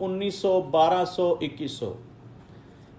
1,900, 1,200, 2,100।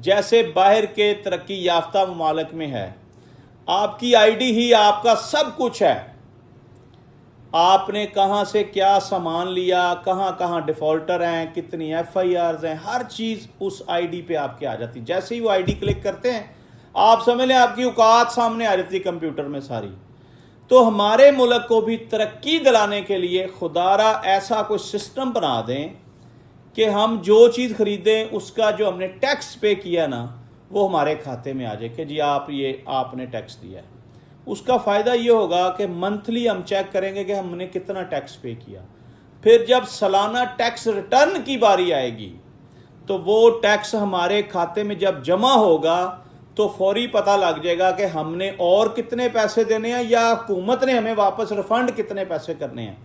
جیسے باہر کے ترقی یافتہ ممالک میں ہے۔ آپ کی آئی ڈی ہی آپ کا سب کچھ ہے، آپ نے کہاں سے کیا سامان لیا، کہاں کہاں ڈیفالٹر ہیں، کتنی ایف آئی آرز ہیں، ہر چیز اس آئی ڈی پہ آپ کی آ جاتی۔ جیسے ہی وہ آئی ڈی کلک کرتے ہیں آپ سمجھ لیں آپ کی اوقات سامنے آ جاتی کمپیوٹر میں ساری۔ تو ہمارے ملک کو بھی ترقی دلانے کے لیے خدا را ایسا کوئی سسٹم بنا دیں کہ ہم جو چیز خریدیں اس کا جو ہم نے ٹیکس پے کیا نا وہ ہمارے کھاتے میں آ جائے کہ جی آپ نے ٹیکس دیا ہے۔ اس کا فائدہ یہ ہوگا کہ منتھلی ہم چیک کریں گے کہ ہم نے کتنا ٹیکس پے کیا، پھر جب سالانہ ٹیکس ریٹرن کی باری آئے گی تو وہ ٹیکس ہمارے کھاتے میں جب جمع ہوگا تو فوری پتہ لگ جائے گا کہ ہم نے اور کتنے پیسے دینے ہیں یا حکومت نے ہمیں واپس ریفنڈ کتنے پیسے کرنے ہیں۔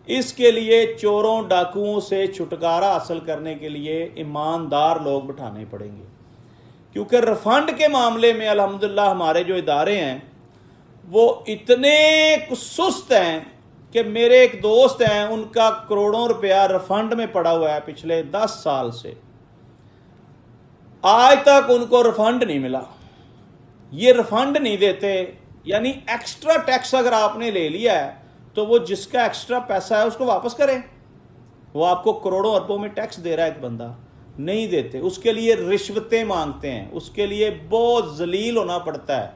اس کے لیے چوروں ڈاکوؤں سے چھٹکارا حاصل کرنے کے لیے ایماندار لوگ بٹھانے پڑیں گے، کیونکہ ریفنڈ کے معاملے میں الحمدللہ ہمارے جو ادارے ہیں وہ اتنے سست ہیں کہ میرے ایک دوست ہیں ان کا کروڑوں روپیہ ریفنڈ میں پڑا ہوا ہے پچھلے 10 سال سے، آج تک ان کو ریفنڈ نہیں ملا۔ یہ ریفنڈ نہیں دیتے، یعنی ایکسٹرا ٹیکس اگر آپ نے لے لیا ہے تو وہ جس کا ایکسٹرا پیسہ ہے اس کو واپس کریں۔ وہ آپ کو کروڑوں اربوں میں ٹیکس دے رہا ہے ایک بندہ، نہیں دیتے، اس کے لیے رشوتیں مانگتے ہیں، اس کے لیے بہت ذلیل ہونا پڑتا ہے،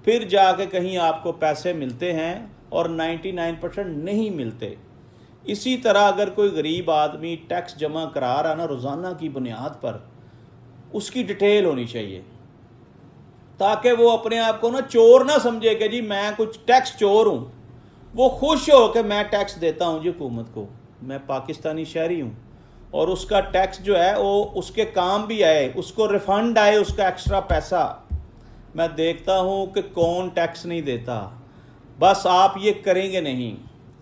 پھر جا کے کہیں آپ کو پیسے ملتے ہیں اور 99% نہیں ملتے۔ اسی طرح اگر کوئی غریب آدمی ٹیکس جمع کرا رہا نا روزانہ کی بنیاد پر، اس کی ڈیٹیل ہونی چاہیے تاکہ وہ اپنے آپ کو نا چور نہ سمجھے کہ جی میں کچھ ٹیکس چور ہوں، وہ خوش ہو کہ میں ٹیکس دیتا ہوں جی حکومت کو، میں پاکستانی شہری ہوں، اور اس کا ٹیکس جو ہے وہ اس کے کام بھی آئے، اس کو ریفنڈ آئے اس کا ایکسٹرا پیسہ۔ میں دیکھتا ہوں کہ کون ٹیکس نہیں دیتا، بس آپ یہ کریں گے نہیں،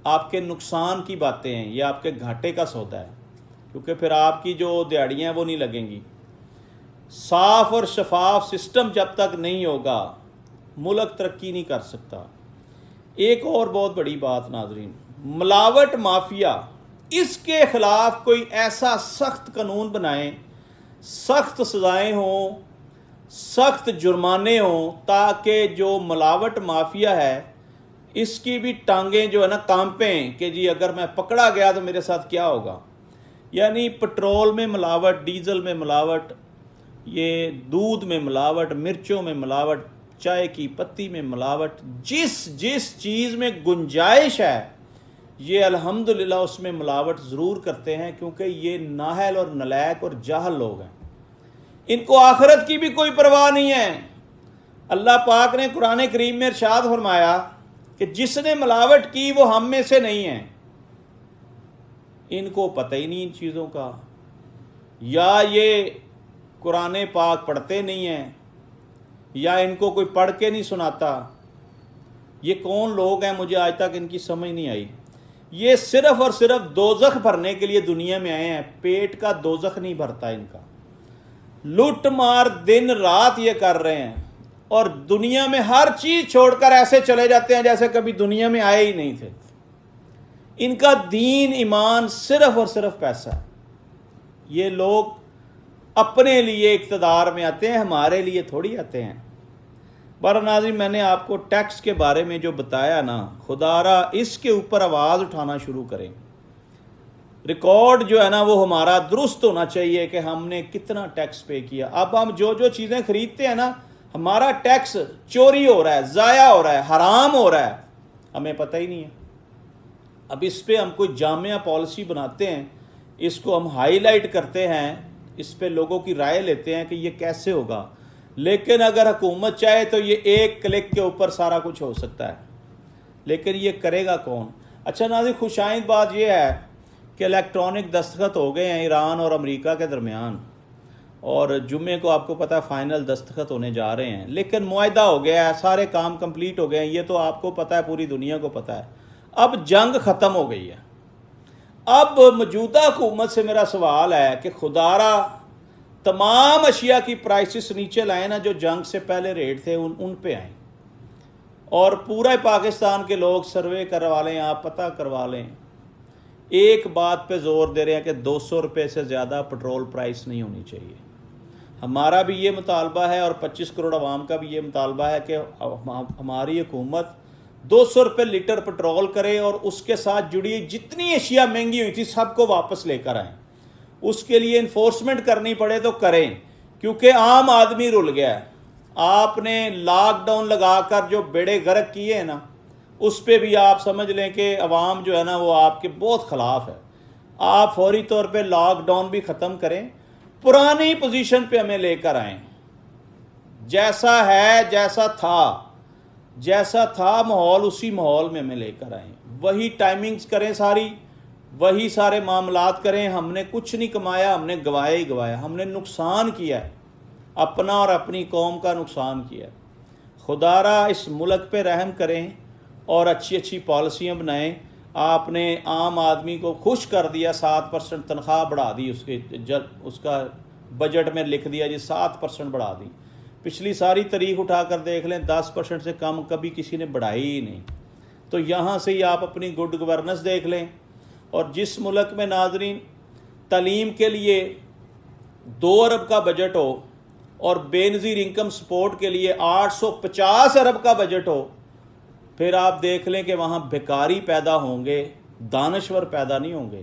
آپ کے نقصان کی باتیں ہیں، یہ آپ کے گھاٹے کا سودا ہے، کیونکہ پھر آپ کی جو دیہڑیاں ہیں وہ نہیں لگیں گی۔ صاف اور شفاف سسٹم جب تک نہیں ہوگا ملک ترقی نہیں کر سکتا۔ ایک اور بہت بڑی بات ناظرین، ملاوٹ مافیا، اس کے خلاف کوئی ایسا سخت قانون بنائیں، سخت سزائیں ہوں، سخت جرمانے ہوں، تاکہ جو ملاوٹ مافیا ہے اس کی بھی ٹانگیں جو ہے نا کانپیں کہ جی اگر میں پکڑا گیا تو میرے ساتھ کیا ہوگا۔ یعنی پٹرول میں ملاوٹ، ڈیزل میں ملاوٹ، یہ دودھ میں ملاوٹ، مرچوں میں ملاوٹ، چائے کی پتی میں ملاوٹ، جس چیز میں گنجائش ہے یہ الحمدللہ اس میں ملاوٹ ضرور کرتے ہیں، کیونکہ یہ نااہل اور نالائق اور جاہل لوگ ہیں، ان کو آخرت کی بھی کوئی پرواہ نہیں ہے۔ اللہ پاک نے قرآن کریم میں ارشاد فرمایا کہ جس نے ملاوٹ کی وہ ہم میں سے نہیں ہے۔ ان کو پتہ ہی نہیں ان چیزوں کا، یا یہ قرآن پاک پڑھتے نہیں ہیں، یا ان کو کوئی پڑھ کے نہیں سناتا۔ یہ کون لوگ ہیں مجھے آج تک ان کی سمجھ نہیں آئی۔ یہ صرف اور صرف دوزخ بھرنے کے لیے دنیا میں آئے ہیں، پیٹ کا دوزخ نہیں بھرتا ان کا، لوٹ مار دن رات یہ کر رہے ہیں، اور دنیا میں ہر چیز چھوڑ کر ایسے چلے جاتے ہیں جیسے کبھی دنیا میں آئے ہی نہیں تھے۔ ان کا دین ایمان صرف اور صرف پیسہ ہے۔ یہ لوگ اپنے لیے اقتدار میں آتے ہیں، ہمارے لیے تھوڑی آتے ہیں۔ بہرحال ناظرین، میں نے آپ کو ٹیکس کے بارے میں جو بتایا نا، خدا را اس کے اوپر آواز اٹھانا شروع کریں۔ ریکارڈ جو ہے نا وہ ہمارا درست ہونا چاہیے کہ ہم نے کتنا ٹیکس پے کیا۔ اب ہم جو چیزیں خریدتے ہیں نا، ہمارا ٹیکس چوری ہو رہا ہے، ضائع ہو رہا ہے، حرام ہو رہا ہے، ہمیں پتہ ہی نہیں ہے۔ اب اس پہ ہم کوئی جامع پالیسی بناتے ہیں، اس کو ہم ہائی لائٹ کرتے ہیں، اس پہ لوگوں کی رائے لیتے ہیں کہ یہ کیسے ہوگا، لیکن اگر حکومت چاہے تو یہ ایک کلک کے اوپر سارا کچھ ہو سکتا ہے، لیکن یہ کرے گا کون؟ اچھا ناظرین، خوشائند بات یہ ہے کہ الیکٹرانک دستخط ہو گئے ہیں ایران اور امریکہ کے درمیان، اور جمعے کو آپ کو پتہ ہے فائنل دستخط ہونے جا رہے ہیں، لیکن معاہدہ ہو گیا ہے، سارے کام کمپلیٹ ہو گئے ہیں، یہ تو آپ کو پتہ ہے، پوری دنیا کو پتہ ہے۔ اب جنگ ختم ہو گئی ہے۔ اب موجودہ حکومت سے میرا سوال ہے کہ خدا را تمام اشیاء کی پرائسز نیچے لائیں نا، جو جنگ سے پہلے ریٹ تھے ان پہ آئیں، اور پورا پاکستان کے لوگ سروے کروا لیں، آپ پتہ کروا لیں۔ ایک بات پہ زور دے رہے ہیں کہ 200 روپے سے زیادہ پٹرول پرائس نہیں ہونی چاہیے۔ ہمارا بھی یہ مطالبہ ہے اور 25 کروڑ عوام کا بھی یہ مطالبہ ہے کہ ہماری حکومت 200 روپے لیٹر پٹرول کرے اور اس کے ساتھ جڑی جتنی اشیاء مہنگی ہوئی تھی سب کو واپس لے کر آئیں. اس کے لیے انفورسمنٹ کرنی پڑے تو کریں، کیونکہ عام آدمی رل گیا ہے. آپ نے لاک ڈاؤن لگا کر جو بیڑے غرق کیے ہیں نا، اس پہ بھی آپ سمجھ لیں کہ عوام جو ہے نا وہ آپ کے بہت خلاف ہے. آپ فوری طور پہ لاک ڈاؤن بھی ختم کریں، پرانی پوزیشن پہ ہمیں لے کر آئیں. جیسا ہے جیسا تھا ماحول، اسی ماحول میں ہمیں لے کر آئیں. وہی ٹائمنگز کریں، وہی سارے معاملات کریں. ہم نے کچھ نہیں کمایا، ہم نے گوایا ہی گوایا. ہم نے نقصان کیا ہے، اپنا اور اپنی قوم کا نقصان کیا ہے. خدا را اس ملک پہ رحم کریں اور اچھی پالیسیاں بنائیں. آپ نے عام آدمی کو خوش کر دیا، 7% تنخواہ بڑھا دی، اس کا بجٹ میں لکھ دیا جی 7% بڑھا دی. پچھلی ساری تاریخ اٹھا کر دیکھ لیں، 10% سے کم کبھی کسی نے بڑھائی ہی نہیں. تو یہاں سے ہی آپ اپنی گڈ گورننس دیکھ لیں. اور جس ملک میں ناظرین تعلیم کے لیے 2 ارب کا بجٹ ہو اور بے نظیر انکم سپورٹ کے لیے 850 ارب کا بجٹ ہو، پھر آپ دیکھ لیں کہ وہاں بیکاری پیدا ہوں گے، دانشور پیدا نہیں ہوں گے.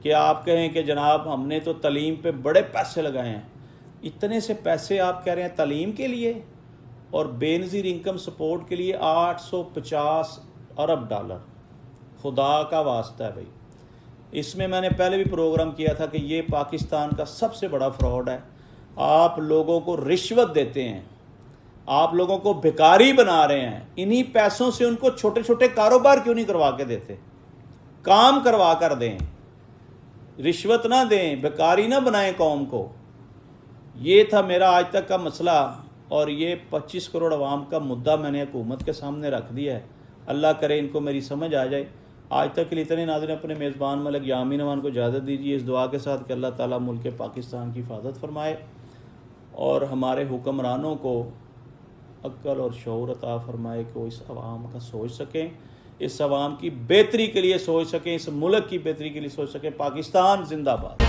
کہ آپ کہیں کہ جناب ہم نے تو تعلیم پہ بڑے پیسے لگائے ہیں. اتنے سے پیسے آپ کہہ رہے ہیں تعلیم کے لیے اور بے نظیر انکم سپورٹ کے لیے 850 ارب ڈالر. خدا کا واسطہ ہے بھائی. اس میں نے پہلے بھی پروگرام کیا تھا کہ یہ پاکستان کا سب سے بڑا فراڈ ہے. آپ لوگوں کو رشوت دیتے ہیں، آپ لوگوں کو بھکاری بنا رہے ہیں. انہی پیسوں سے ان کو چھوٹے چھوٹے کاروبار کیوں نہیں کروا کے دیتے؟ کام کروا کر دیں، رشوت نہ دیں، بھکاری نہ بنائیں قوم کو. یہ تھا میرا آج تک کا مسئلہ، اور یہ 25 کروڑ عوام کا مدعا میں نے حکومت کے سامنے رکھ دیا ہے. اللہ کرے ان کو میری سمجھ آ جائے. آج تک کے لیے اتنے. ناظرین اپنے میزبان ملک یامین امان کو اجازت دیجیے اس دعا کے ساتھ کہ اللہ تعالیٰ ملک پاکستان کی حفاظت فرمائے اور ہمارے حکمرانوں کو عقل اور شعور عطا فرمائے کہ وہ اس عوام کا سوچ سکیں، اس عوام کی بہتری کے لیے سوچ سکیں، اس ملک کی بہتری کے لیے سوچ سکیں. پاکستان زندہ باد.